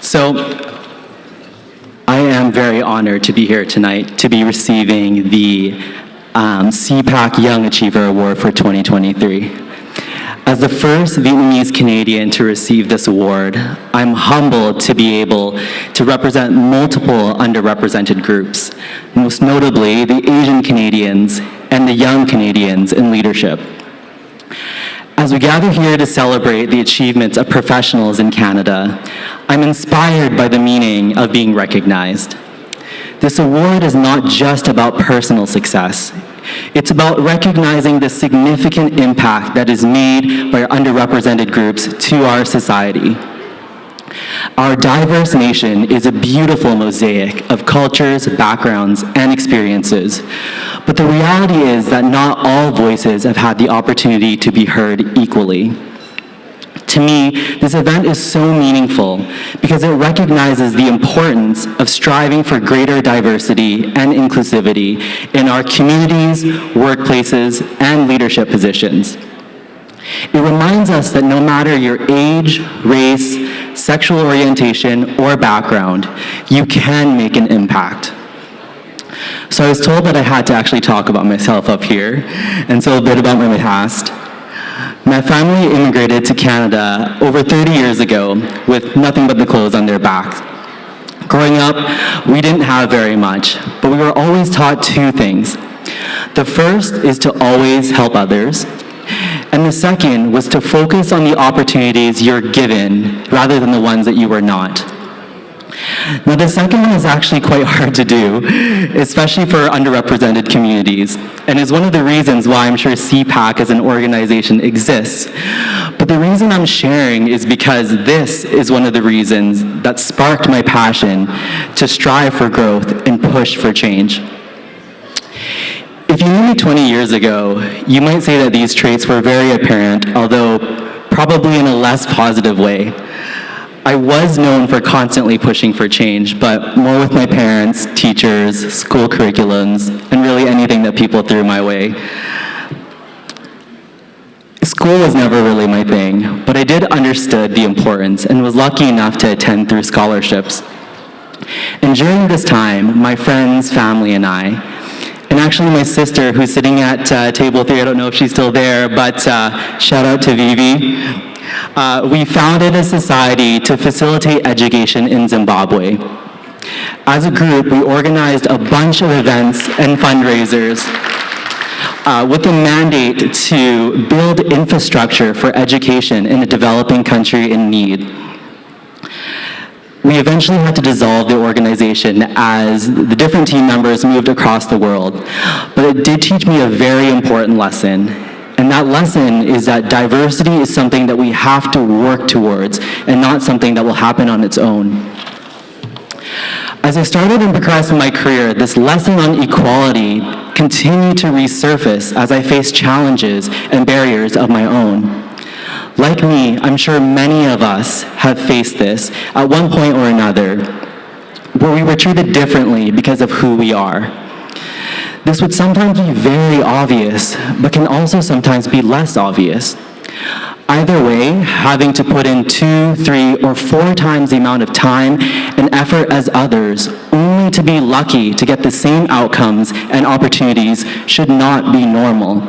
So, I am very honored to be here tonight to be receiving the CPAC Young Achiever Award for 2023. As the first Vietnamese Canadian to receive this award, I'm humbled to be able to represent multiple underrepresented groups, most notably the Asian Canadians and the young Canadians in leadership. As we gather here to celebrate the achievements of professionals in Canada, I'm inspired by the meaning of being recognized. This award is not just about personal success. It's about recognizing the significant impact that is made by underrepresented groups to our society. Our diverse nation is a beautiful mosaic of cultures, backgrounds, and experiences. But the reality is that not all voices have had the opportunity to be heard equally. To me, this event is so meaningful because it recognizes the importance of striving for greater diversity and inclusivity in our communities, workplaces, and leadership positions. It reminds us that no matter your age, race, sexual orientation, or background, you can make an impact. So I was told that I had to actually talk about myself up here, and so a bit about my past. My family immigrated to Canada over 30 years ago with nothing but the clothes on their backs. Growing up, we didn't have very much, but we were always taught two things. The first is to always help others, and the second was to focus on the opportunities you're given rather than the ones that you were not. Now, the second one is actually quite hard to do, especially for underrepresented communities, and is one of the reasons why I'm sure CPAC as an organization exists. But the reason I'm sharing is because this is one of the reasons that sparked my passion to strive for growth and push for change. If you knew me 20 years ago, you might say that these traits were very apparent, although probably in a less positive way. I was known for constantly pushing for change, but more with my parents, teachers, school curriculums, and really anything that people threw my way. School was never really my thing, but I did understand the importance and was lucky enough to attend through scholarships. And during this time, my friends, family, and I, and actually my sister who's sitting at table 3, I don't know if she's still there, but shout out to Vivi. We founded a society to facilitate education in Zimbabwe. As a group, we organized a bunch of events and fundraisers with a mandate to build infrastructure for education in a developing country in need. We eventually had to dissolve the organization as the different team members moved across the world, but it did teach me a very important lesson. And that lesson is that diversity is something that we have to work towards and not something that will happen on its own. As I started and progressed in my career, this lesson on equality continued to resurface as I faced challenges and barriers of my own. Like me, I'm sure many of us have faced this at one point or another, where we were treated differently because of who we are. This would sometimes be very obvious, but can also sometimes be less obvious. Either way, having to put in 2, 3, or 4 times the amount of time and effort as others, only to be lucky to get the same outcomes and opportunities should not be normal.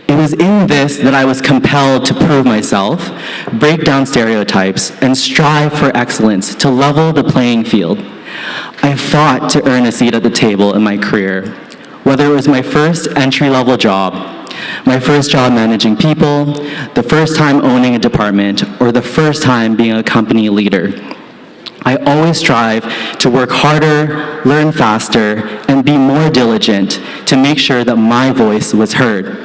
It was in this that I was compelled to prove myself, break down stereotypes, and strive for excellence to level the playing field. I fought to earn a seat at the table in my career, whether it was my first entry-level job, my first job managing people, the first time owning a department, or the first time being a company leader. I always strive to work harder, learn faster, and be more diligent to make sure that my voice was heard.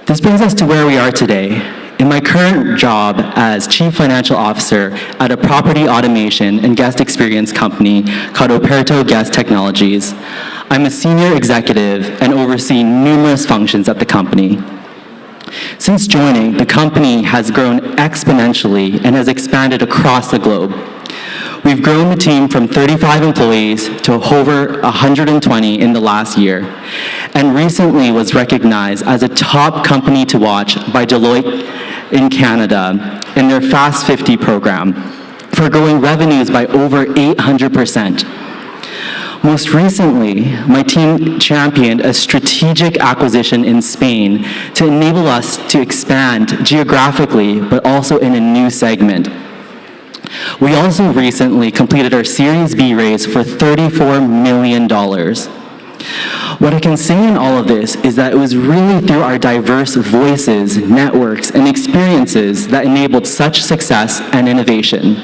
This brings us to where we are today. In my current job as Chief Financial Officer at a property automation and guest experience company called Operto Guest Technologies, I'm a senior executive and oversee numerous functions at the company. Since joining, the company has grown exponentially and has expanded across the globe. We've grown the team from 35 employees to over 120 in the last year, and recently was recognized as a top company to watch by Deloitte in Canada in their Fast 50 program, for growing revenues by over 800%. Most recently, my team championed a strategic acquisition in Spain to enable us to expand geographically, but also in a new segment. We also recently completed our Series B raise for $34 million. What I can say in all of this is that it was really through our diverse voices, networks, and experiences that enabled such success and innovation.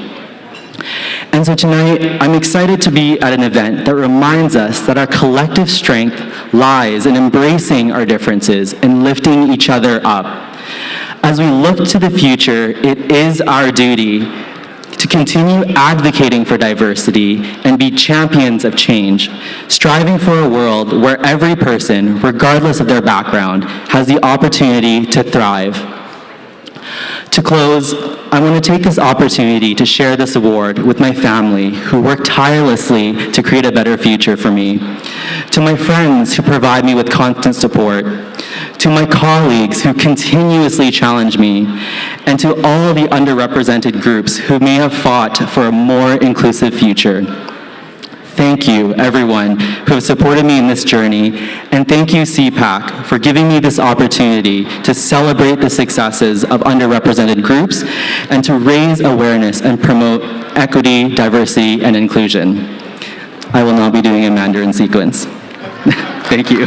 And so tonight, I'm excited to be at an event that reminds us that our collective strength lies in embracing our differences and lifting each other up. As we look to the future, it is our duty to continue advocating for diversity and be champions of change, striving for a world where every person, regardless of their background, has the opportunity to thrive. To close, I want to take this opportunity to share this award with my family who work tirelessly to create a better future for me, to my friends who provide me with constant support, to my colleagues who continuously challenge me, and to all the underrepresented groups who may have fought for a more inclusive future. Thank you, everyone who have supported me in this journey, and thank you, CPAC, for giving me this opportunity to celebrate the successes of underrepresented groups and to raise awareness and promote equity, diversity, and inclusion. I will now be doing a Mandarin sequence. Thank you.